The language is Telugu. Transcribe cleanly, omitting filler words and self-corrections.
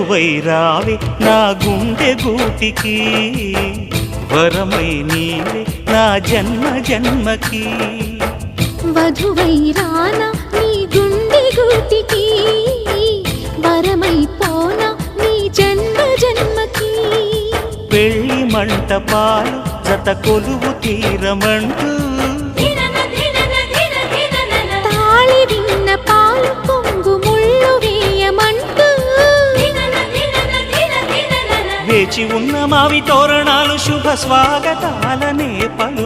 వధువై రావే నా గుండె గూటికి వరమై నీవే నా జన్మ జన్మకి వధువై రానా నీ గుండె గూటికి వరమై పోనా నీ జన్మ జన్మకి పెళ్లి మంటపాలు జత కొలువు తీరమంటూ తాళి విన్న పాలు పొంగు ముళ్ళు వేయమంటూ వేచి ఉన్న మావి తోరణాలు శుభ స్వాగతాలనే పలు